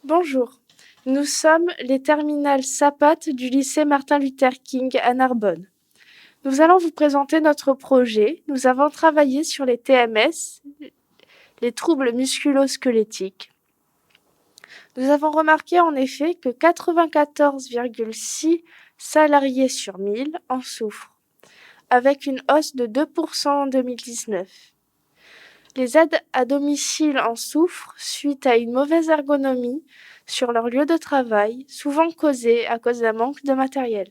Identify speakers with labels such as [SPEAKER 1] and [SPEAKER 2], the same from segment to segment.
[SPEAKER 1] Bonjour, nous sommes les terminales SAPAT du lycée Martin Luther King à Narbonne. Nous allons vous présenter notre projet. Nous avons travaillé sur les TMS, les troubles musculo-squelettiques. Nous avons remarqué en effet que 94,6 salariés sur 1000 en souffrent, avec une hausse de 2% en 2019. Les aides à domicile en souffrent suite à une mauvaise ergonomie sur leur lieu de travail, souvent causée à cause d'un manque de matériel.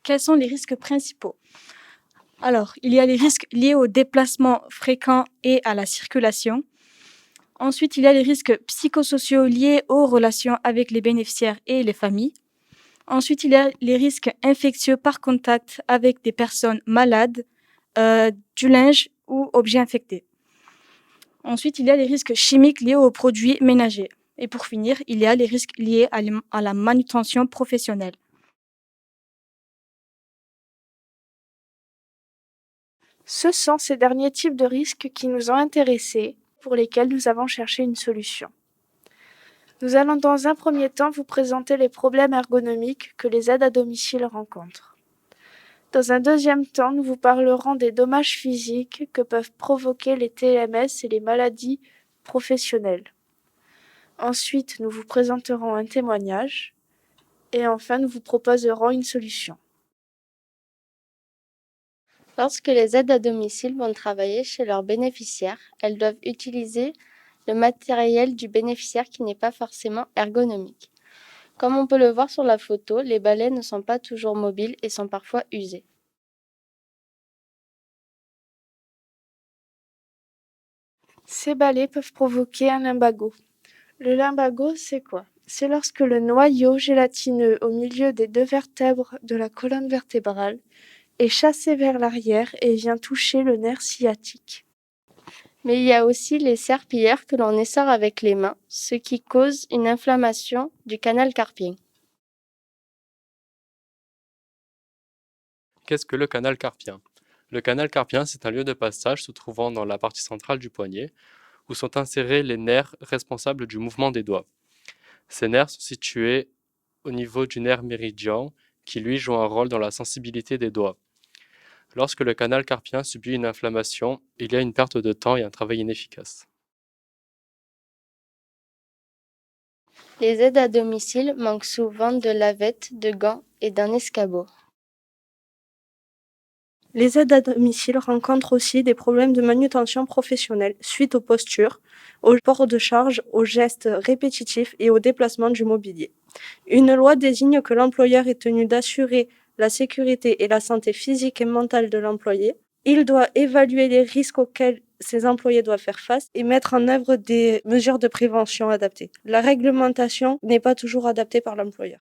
[SPEAKER 2] Quels sont les risques principaux? Alors, il y a les risques liés aux déplacements fréquents et à la circulation. Ensuite, il y a les risques psychosociaux liés aux relations avec les bénéficiaires et les familles. Ensuite, il y a les risques infectieux par contact avec des personnes malades, du linge ou objets infectés. Ensuite, il y a les risques chimiques liés aux produits ménagers. Et pour finir, il y a les risques liés à la manutention professionnelle.
[SPEAKER 1] Ce sont ces derniers types de risques qui nous ont intéressés, pour lesquels nous avons cherché une solution. Nous allons dans un premier temps vous présenter les problèmes ergonomiques que les aides à domicile rencontrent. Dans un deuxième temps, nous vous parlerons des dommages physiques que peuvent provoquer les TMS et les maladies professionnelles. Ensuite, nous vous présenterons un témoignage et enfin, nous vous proposerons une solution.
[SPEAKER 3] Lorsque les aides à domicile vont travailler chez leurs bénéficiaires, elles doivent utiliser le matériel du bénéficiaire qui n'est pas forcément ergonomique. Comme on peut le voir sur la photo, les balais ne sont pas toujours mobiles et sont parfois usés.
[SPEAKER 1] Ces balais peuvent provoquer un lumbago. Le lumbago, c'est quoi? C'est lorsque le noyau gélatineux au milieu des deux vertèbres de la colonne vertébrale est chassé vers l'arrière et vient toucher le nerf sciatique.
[SPEAKER 3] Mais il y a aussi les serpillères que l'on essore avec les mains, ce qui cause une inflammation du canal carpien.
[SPEAKER 4] Qu'est-ce que le canal carpien? Le canal carpien, c'est un lieu de passage se trouvant dans la partie centrale du poignet, où sont insérés les nerfs responsables du mouvement des doigts. Ces nerfs sont situés au niveau du nerf méridien, qui lui joue un rôle dans la sensibilité des doigts. Lorsque le canal carpien subit une inflammation, il y a une perte de temps et un travail inefficace.
[SPEAKER 3] Les aides à domicile manquent souvent de lavettes, de gants et d'un escabeau.
[SPEAKER 1] Les aides à domicile rencontrent aussi des problèmes de manutention professionnelle suite aux postures, au port de charge, aux gestes répétitifs et au déplacement du mobilier. Une loi désigne que l'employeur est tenu d'assurer la sécurité et la santé physique et mentale de l'employé. Il doit évaluer les risques auxquels ses employés doivent faire face et mettre en œuvre des mesures de prévention adaptées. La réglementation n'est pas toujours adaptée par l'employeur.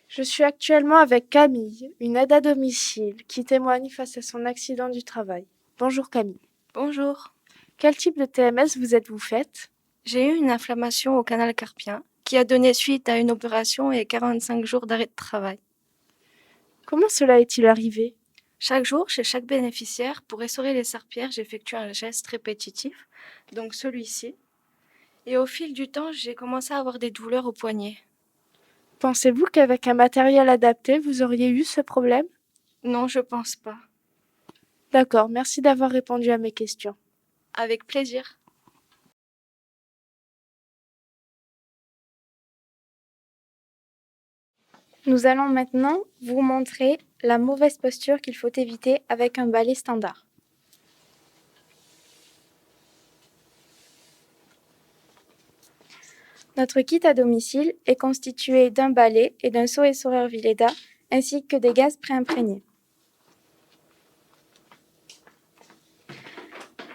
[SPEAKER 1] Je suis actuellement avec Camille, une aide à domicile, qui témoigne face à son accident du travail. Bonjour Camille.
[SPEAKER 2] Bonjour.
[SPEAKER 1] Quel type de TMS vous êtes-vous faite?
[SPEAKER 2] J'ai eu une inflammation au canal carpien qui a donné suite à une opération et 45 jours d'arrêt de travail.
[SPEAKER 1] Comment cela est-il arrivé?
[SPEAKER 2] Chaque jour, chez chaque bénéficiaire, pour essorer les serpillères, j'effectue un geste répétitif, donc celui-ci. Et au fil du temps, j'ai commencé à avoir des douleurs au poignet.
[SPEAKER 1] Pensez-vous qu'avec un matériel adapté, vous auriez eu ce problème?
[SPEAKER 2] Non, je pense pas.
[SPEAKER 1] D'accord, merci d'avoir répondu à mes questions.
[SPEAKER 2] Avec plaisir.
[SPEAKER 5] Nous allons maintenant vous montrer la mauvaise posture qu'il faut éviter avec un balai standard.
[SPEAKER 1] Notre kit à domicile est constitué d'un balai et d'un seau essoreur Vileda, ainsi que des gaz préimprégnés.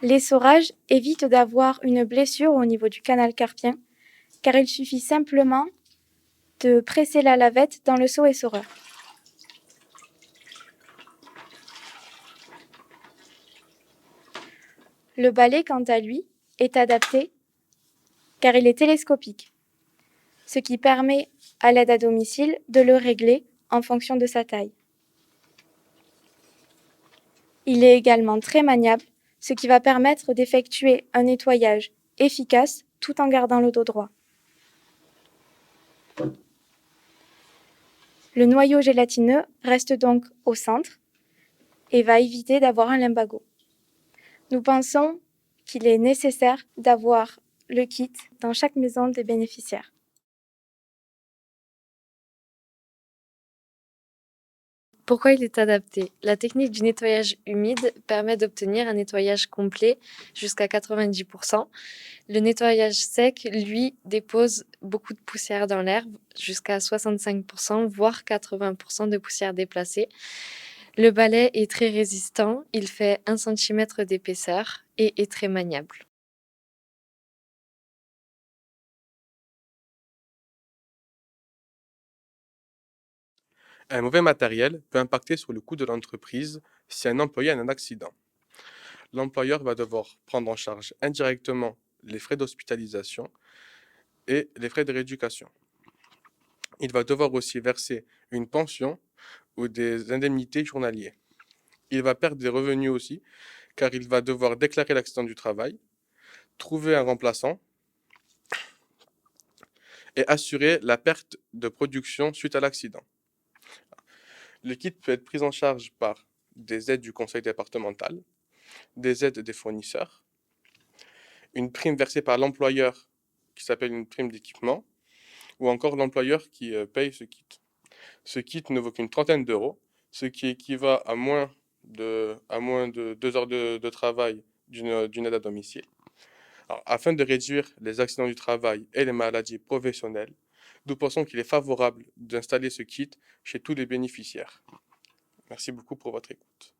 [SPEAKER 1] L'essorage évite d'avoir une blessure au niveau du canal carpien, car il suffit simplement de presser la lavette dans le seau essoreur. Le balai, quant à lui, est adapté car il est télescopique, ce qui permet à l'aide à domicile de le régler en fonction de sa taille. Il est également très maniable, ce qui va permettre d'effectuer un nettoyage efficace tout en gardant le dos droit. Le noyau gélatineux reste donc au centre et va éviter d'avoir un limbago. Nous pensons qu'il est nécessaire d'avoir le kit dans chaque maison des bénéficiaires.
[SPEAKER 5] Pourquoi il est adapté? La technique du nettoyage humide permet d'obtenir un nettoyage complet jusqu'à 90%. Le nettoyage sec, lui, dépose beaucoup de poussière dans l'air, jusqu'à 65%, voire 80% de poussière déplacée. Le balai est très résistant, il fait 1 cm d'épaisseur et est très maniable.
[SPEAKER 6] Un mauvais matériel peut impacter sur le coût de l'entreprise si un employé a un accident. L'employeur va devoir prendre en charge indirectement les frais d'hospitalisation et les frais de rééducation. Il va devoir aussi verser une pension ou des indemnités journalières. Il va perdre des revenus aussi, car il va devoir déclarer l'accident du travail, trouver un remplaçant et assurer la perte de production suite à l'accident. Le kit peut être pris en charge par des aides du conseil départemental, des aides des fournisseurs, une prime versée par l'employeur qui s'appelle une prime d'équipement, ou encore l'employeur qui paye ce kit. Ce kit ne vaut qu'une trentaine d'euros, ce qui équivaut à moins de 2 heures de travail d'une aide à domicile. Alors, afin de réduire les accidents du travail et les maladies professionnelles, nous pensons qu'il est favorable d'installer ce kit chez tous les bénéficiaires. Merci beaucoup pour votre écoute.